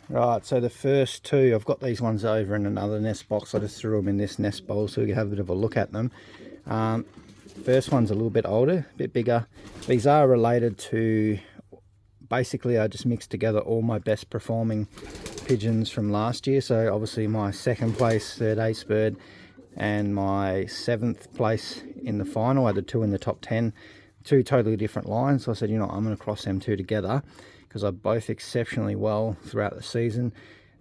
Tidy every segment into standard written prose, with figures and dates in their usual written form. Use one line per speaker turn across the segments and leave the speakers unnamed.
Right, so the first two, I've got these ones over in another nest box. I just threw them in this nest bowl so we can have a bit of a look at them. First one's a little bit older, a bit bigger. These are related to, basically I just mixed together all my best performing pigeons from last year. So obviously my second place, third ace bird, and my 7th place in the final. I had the 2 in the top 10, 2 totally different lines. So I said, you know, I'm going to cross them 2 together because they're both exceptionally well throughout the season.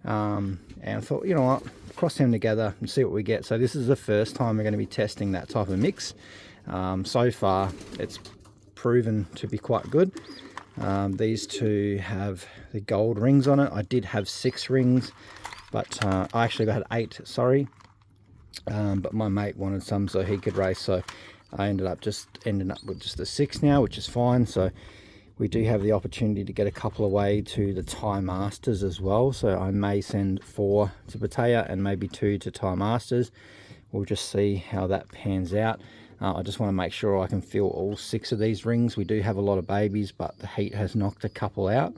And I thought, you know what, cross them together and see what we get. So this is the first time we're going to be testing that type of mix. So far it's proven to be quite good. These two have the gold rings on it. I did have 6 rings, but I actually got 8, sorry. But my mate wanted some so he could race, so I ended up with just the 6 now, which is fine. So we do have the opportunity to get a couple away to the Thai Masters as well. So I may send 4 to Pattaya and maybe 2 to Thai Masters. We'll just see how that pans out. I just want to make sure I can fill all 6 of these rings. We do have a lot of babies, but the heat has knocked a couple out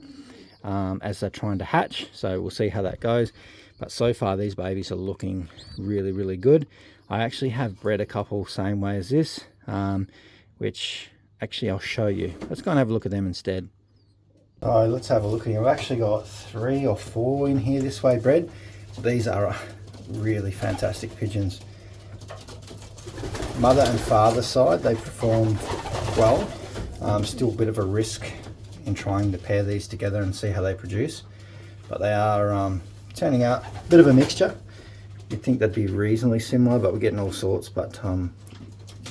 as they're trying to hatch. So we'll see how that goes. But so far these babies are looking really, really good. I actually have bred a couple same way as this, which actually I'll show you. Let's go and have a look at them instead. Alright, let's have a look here. I've actually got 3 or 4 in here this way bred. These are really fantastic pigeons. Mother and father side, they performed well. Still a bit of a risk in trying to pair these together and see how they produce. But they are turning out a bit of a mixture. You'd think they'd be reasonably similar, but we're getting all sorts. But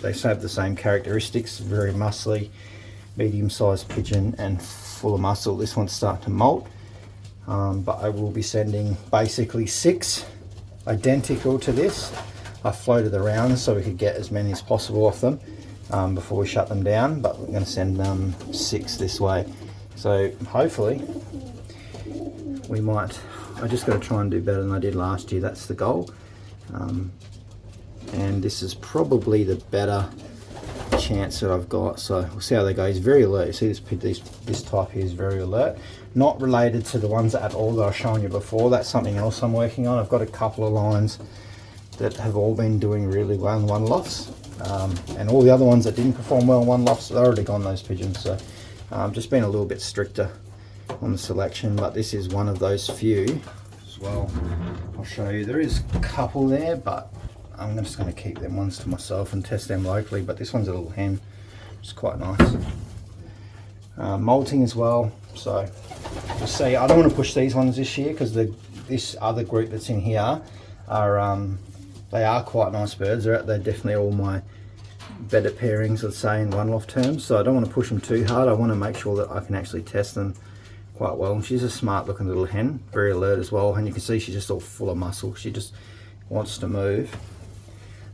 they have the same characteristics, very muscly, medium-sized pigeon and full of muscle. This one's starting to molt, but I will be sending basically 6 identical to this. I floated around so we could get as many as possible off them before we shut them down, but we're going to send 6 this way. So hopefully we might, I just got to try and do better than I did last year. That's the goal. And this is probably the better chance that I've got. So we'll see how they go. He's very alert. You see this type here is very alert. Not related to the ones at all that I was showing you before. That's something else I'm working on. I've got a couple of lines that have all been doing really well in 1-lofts. And all the other ones that didn't perform well in 1-lofts, they're already gone, those pigeons. So just been a little bit stricter on the selection, but this is one of those few as well. I'll show you. There is a couple there, but I'm just going to keep them ones to myself and test them locally. But this one's a little hen, which is quite nice. Molting as well. So you'll see, I don't want to push these ones this year because this other group that's in here are they are quite nice birds. They're definitely all my better pairings, let's say, in 1-loft terms. So I don't want to push them too hard. I want to make sure that I can actually test them quite well. And she's a smart looking little hen, very alert as well. And you can see she's just all full of muscle. She just wants to move.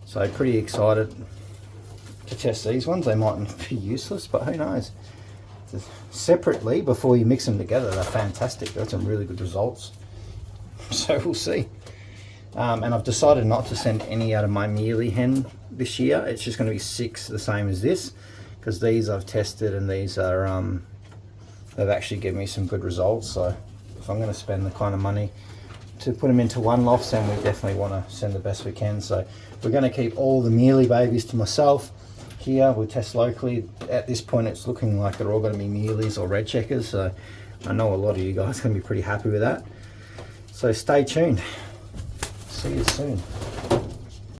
So pretty excited to test these ones. They might be useless, but who knows. Separately, before you mix them together, they're fantastic. They've got some really good results. So we'll see. And I've decided not to send any out of my mealy hen this year. It's just going to be 6 the same as this, because these I've tested and these are they've actually given me some good results. So if I'm going to spend the kind of money to put them into 1-lofts, then we definitely want to send the best we can. So we're going to keep all the mealy babies to myself. Here we'll test locally. At this point it's looking like they're all going to be mealies or red checkers, so I know a lot of you guys are going to be pretty happy with that. So stay tuned. See you soon.